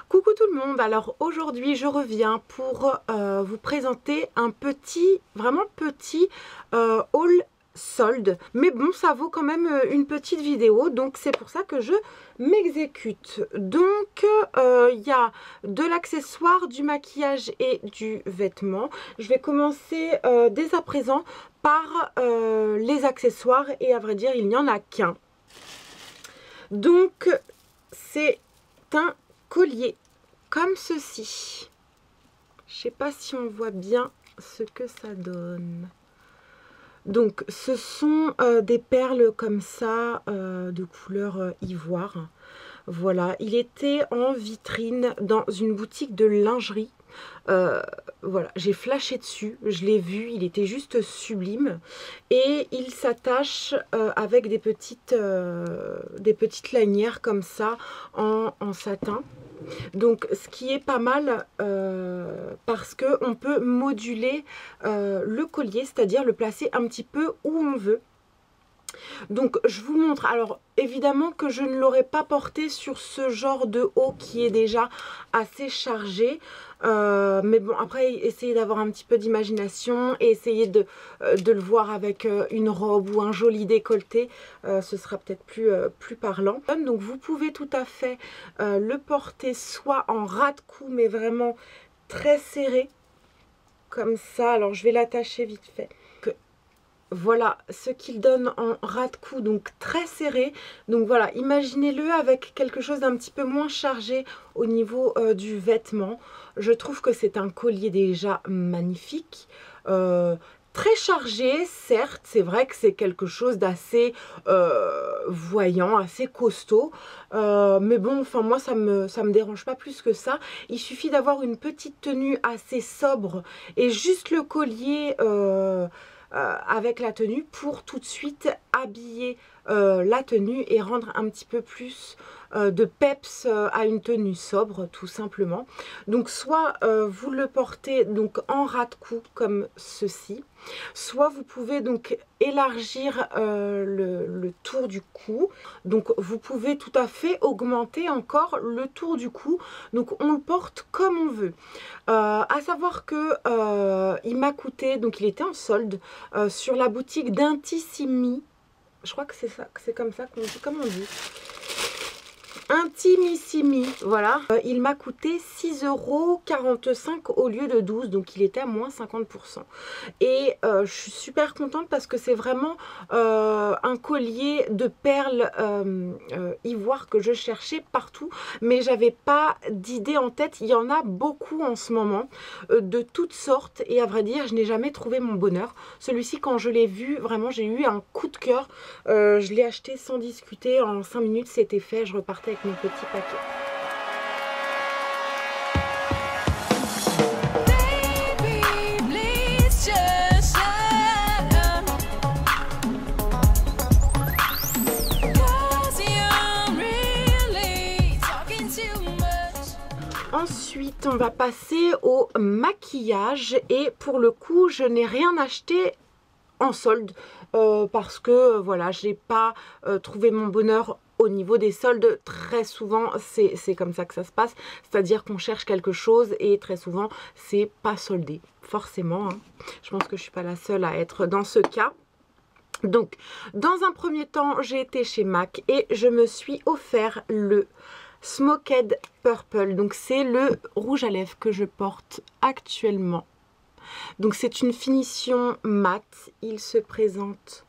Coucou tout le monde, alors aujourd'hui je reviens pour vous présenter un petit, vraiment petit haul solde. Mais bon, ça vaut quand même une petite vidéo, donc c'est pour ça que je m'exécute. Donc il y a de l'accessoire, du maquillage et du vêtement. Je vais commencer dès à présent par les accessoires et à vrai dire il n'y en a qu'un. Donc c'est un collier comme ceci. Je sais pas si on voit bien ce que ça donne. Donc ce sont des perles comme ça de couleur ivoire. Voilà, il était en vitrine dans une boutique de lingerie. Voilà, j'ai flashé dessus, je l'ai vu, il était juste sublime et il s'attache avec des petites lanières comme ça en satin. Donc ce qui est pas mal parce que on peut moduler le collier, c'est-à-dire le placer un petit peu où on veut. Donc je vous montre, alors évidemment que je ne l'aurais pas porté sur ce genre de haut qui est déjà assez chargé, mais bon, après essayez d'avoir un petit peu d'imagination et essayez de le voir avec une robe ou un joli décolleté, ce sera peut-être plus parlant. Donc vous pouvez tout à fait le porter soit en ras de cou mais vraiment très serré comme ça. Alors je vais l'attacher vite fait. Voilà ce qu'il donne en ras de cou, donc très serré. Donc voilà, imaginez-le avec quelque chose d'un petit peu moins chargé au niveau du vêtement. Je trouve que c'est un collier déjà magnifique. Très chargé, certes, c'est vrai que c'est quelque chose d'assez voyant, assez costaud. Mais bon, enfin moi ça me dérange pas plus que ça. Il suffit d'avoir une petite tenue assez sobre et juste le collier avec la tenue pour tout de suite habiller la tenue et rendre un petit peu plus de peps à une tenue sobre tout simplement. Donc soit vous le portez donc en ras de cou comme ceci, soit vous pouvez donc élargir le tour du cou. Donc vous pouvez tout à fait augmenter encore le tour du cou. Donc on le porte comme on veut. À savoir que il m'a coûté, donc il était en solde sur la boutique d'Intissimi. Je crois que c'est ça, c'est comme ça qu'on dit, comment on dit, Intimissimi, voilà. Il m'a coûté 6,45 € au lieu de 12, donc il était à moins 50%. Et je suis super contente parce que c'est vraiment un collier de perles ivoire que je cherchais partout, mais j'avais pas d'idée en tête. Il y en a beaucoup en ce moment, de toutes sortes, et à vrai dire, je n'ai jamais trouvé mon bonheur. Celui-ci, quand je l'ai vu, vraiment, j'ai eu un coup de cœur. Je l'ai acheté sans discuter, en 5 minutes, c'était fait, je repartais avec mon petit paquet. Ensuite, on va passer au maquillage et pour le coup, je n'ai rien acheté en solde parce que voilà, j'ai pas trouvé mon bonheur au niveau des soldes. Très souvent c'est comme ça que ça se passe, c'est-à-dire qu'on cherche quelque chose et très souvent c'est pas soldé forcément, hein. Je pense que je suis pas la seule à être dans ce cas. Donc dans un premier temps, j'ai été chez MAC et je me suis offert le Smoked Purple. Donc c'est le rouge à lèvres que je porte actuellement. Donc c'est une finition mat, il se présente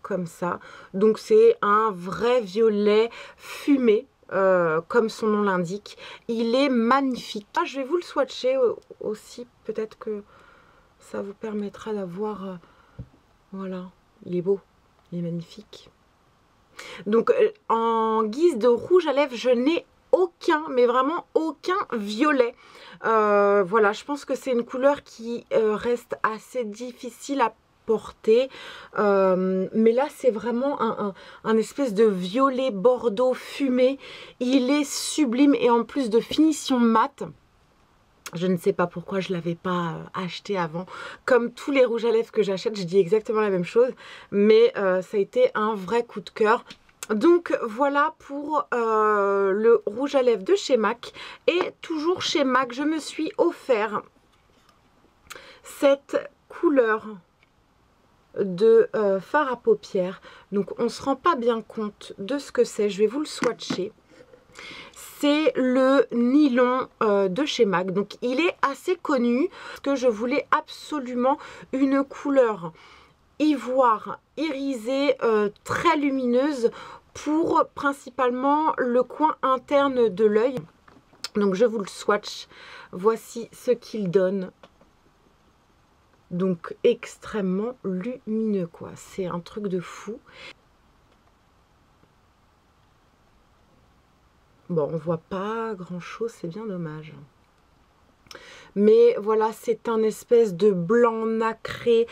comme ça. Donc c'est un vrai violet fumé, comme son nom l'indique. Il est magnifique. Ah, je vais vous le swatcher aussi, peut-être que ça vous permettra d'avoir... voilà, il est beau, il est magnifique. Donc en guise de rouge à lèvres, je n'ai aucun, mais vraiment aucun violet. Voilà, je pense que c'est une couleur qui reste assez difficile à porter, mais là c'est vraiment un espèce de violet bordeaux fumé. Il est sublime et en plus de finition mat. Je ne sais pas pourquoi je ne l'avais pas acheté avant. Comme tous les rouges à lèvres que j'achète, je dis exactement la même chose. Mais ça a été un vrai coup de cœur. Donc voilà pour le rouge à lèvres de chez MAC. Et toujours chez MAC, je me suis offert cette couleur de fard à paupières. Donc on ne se rend pas bien compte de ce que c'est. Je vais vous le swatcher. C'est le nylon de chez MAC. Donc il est assez connu parce que je voulais absolument une couleur ivoire irisée très lumineuse pour principalement le coin interne de l'œil. Donc je vous le swatch. Voici ce qu'il donne. Donc extrêmement lumineux quoi. C'est un truc de fou. Bon, on voit pas grand chose, c'est bien dommage. Mais voilà, c'est un espèce de blanc nacré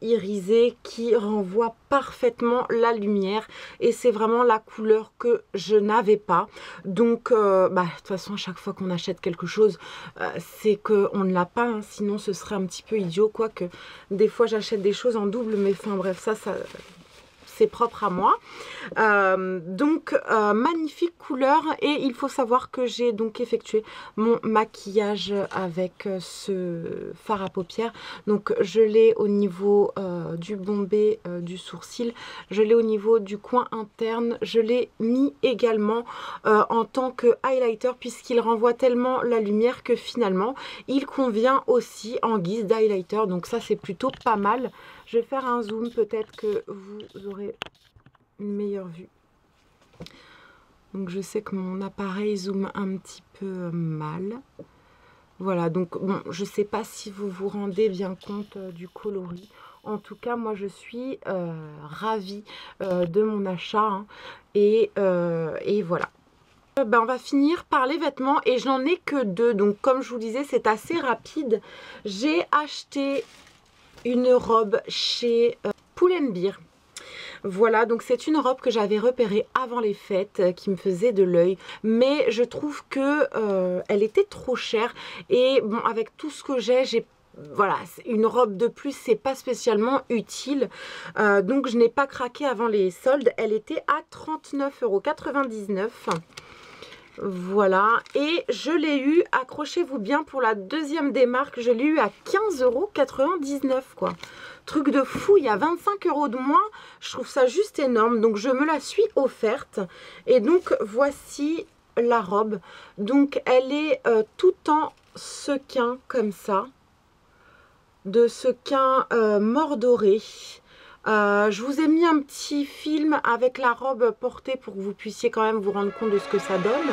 irisé qui renvoie parfaitement la lumière. Et c'est vraiment la couleur que je n'avais pas. Donc, de toute façon, à chaque fois qu'on achète quelque chose, c'est qu'on ne l'a pas. Hein, sinon, ce serait un petit peu idiot. Quoique, des fois, j'achète des choses en double. Mais enfin, bref, ça c'est propre à moi. Magnifique couleur. Et il faut savoir que j'ai donc effectué mon maquillage avec ce fard à paupières. Donc je l'ai au niveau du bombé du sourcil. Je l'ai au niveau du coin interne. Je l'ai mis également en tant que highlighter puisqu'il renvoie tellement la lumière que finalement il convient aussi en guise d'highlighter. Donc ça c'est plutôt pas mal. Je vais faire un zoom, peut-être que vous aurez une meilleure vue. Donc je sais que mon appareil zoome un petit peu mal. Voilà, donc bon, je ne sais pas si vous vous rendez bien compte du coloris. En tout cas, moi je suis ravie de mon achat. Hein, et voilà. On va finir par les vêtements et j'en ai que 2. Donc comme je vous disais, c'est assez rapide. J'ai acheté une robe chez Pull&Bear. Voilà, donc c'est une robe que j'avais repérée avant les fêtes, qui me faisait de l'œil. Mais je trouve que elle était trop chère. Et bon, avec tout ce que j'ai voilà, une robe de plus, c'est pas spécialement utile. Donc je n'ai pas craqué avant les soldes. Elle était à 39,99 €. Voilà, et je l'ai eu, accrochez-vous bien, pour la deuxième des marques, je l'ai eu à 15,99 € quoi. Truc de fou, il y a 25 € de moins, je trouve ça juste énorme. Donc je me la suis offerte. Et donc voici la robe. Donc elle est tout en sequin comme ça, de sequin mordoré. Je vous ai mis un petit film avec la robe portée pour que vous puissiez quand même vous rendre compte de ce que ça donne.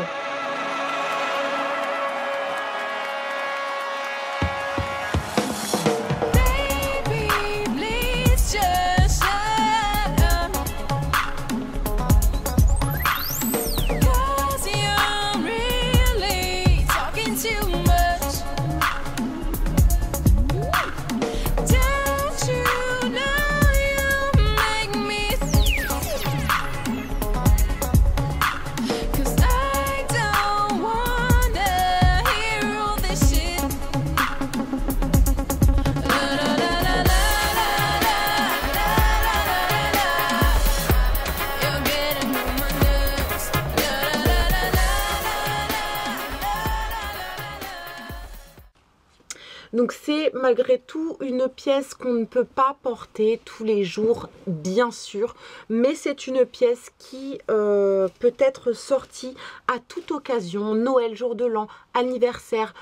Donc c'est malgré tout une pièce qu'on ne peut pas porter tous les jours, bien sûr. Mais c'est une pièce qui peut être sortie à toute occasion, Noël, jour de l'an, anniversaire,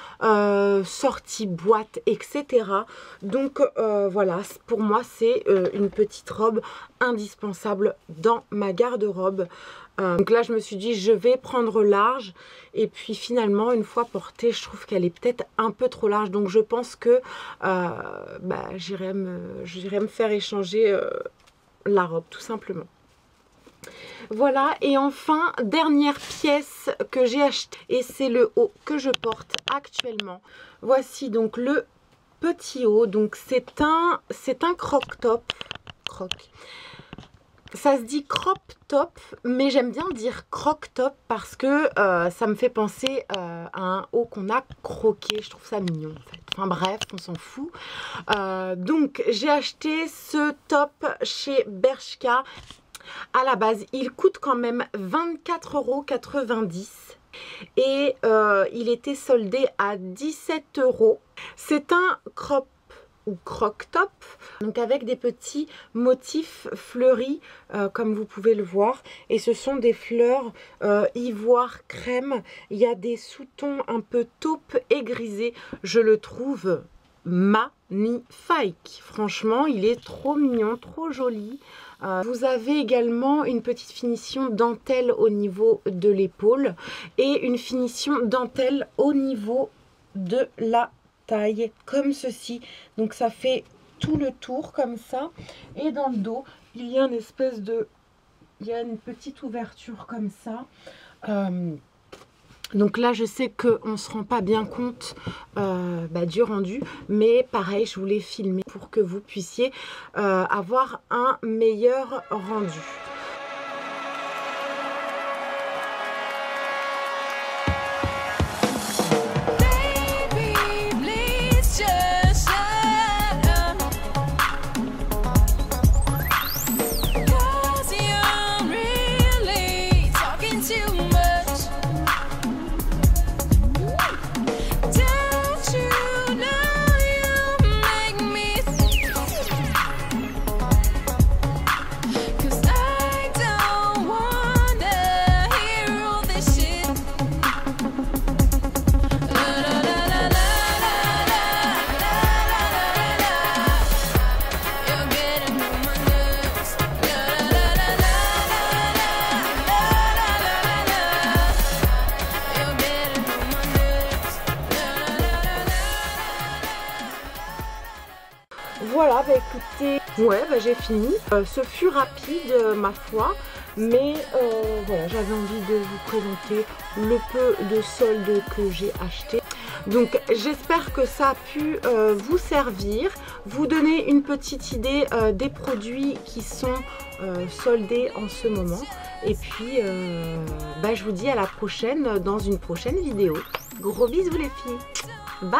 sortie, boîte, etc. Donc voilà, pour moi c'est une petite robe indispensable dans ma garde-robe. Donc là je me suis dit je vais prendre large, et puis finalement une fois portée je trouve qu'elle est peut-être un peu trop large, donc je pense que j'irai me faire échanger la robe tout simplement. Voilà, et enfin dernière pièce que j'ai achetée, et c'est le haut que je porte actuellement. Voici donc le petit haut, donc c'est un croc top. Ça se dit crop top, mais j'aime bien dire croc top parce que ça me fait penser à un haut qu'on a croqué. Je trouve ça mignon en fait. Enfin bref, on s'en fout. Donc j'ai acheté ce top chez Bershka. À la base, il coûte quand même 24,90 € et il était soldé à 17 €. C'est un crop ou croc top, donc avec des petits motifs fleuris comme vous pouvez le voir, et ce sont des fleurs ivoire crème. Il y a des sous-tons un peu taupe et grisé. Je le trouve magnifique, franchement il est trop mignon, trop joli. Vous avez également une petite finition dentelle au niveau de l'épaule et une finition dentelle au niveau de la taille, comme ceci. Donc ça fait tout le tour comme ça. Et dans le dos, il y a une espèce de... il y a une petite ouverture comme ça. Donc là, je sais qu'on ne se rend pas bien compte du rendu, mais pareil, je voulais filmer pour que vous puissiez avoir un meilleur rendu. Voilà, écoutez, j'ai fini. Ce fut rapide, ma foi, mais voilà, j'avais envie de vous présenter le peu de soldes que j'ai acheté. Donc j'espère que ça a pu vous servir, vous donner une petite idée des produits qui sont soldés en ce moment. Et puis je vous dis à la prochaine dans une prochaine vidéo. Gros bisous les filles, bye.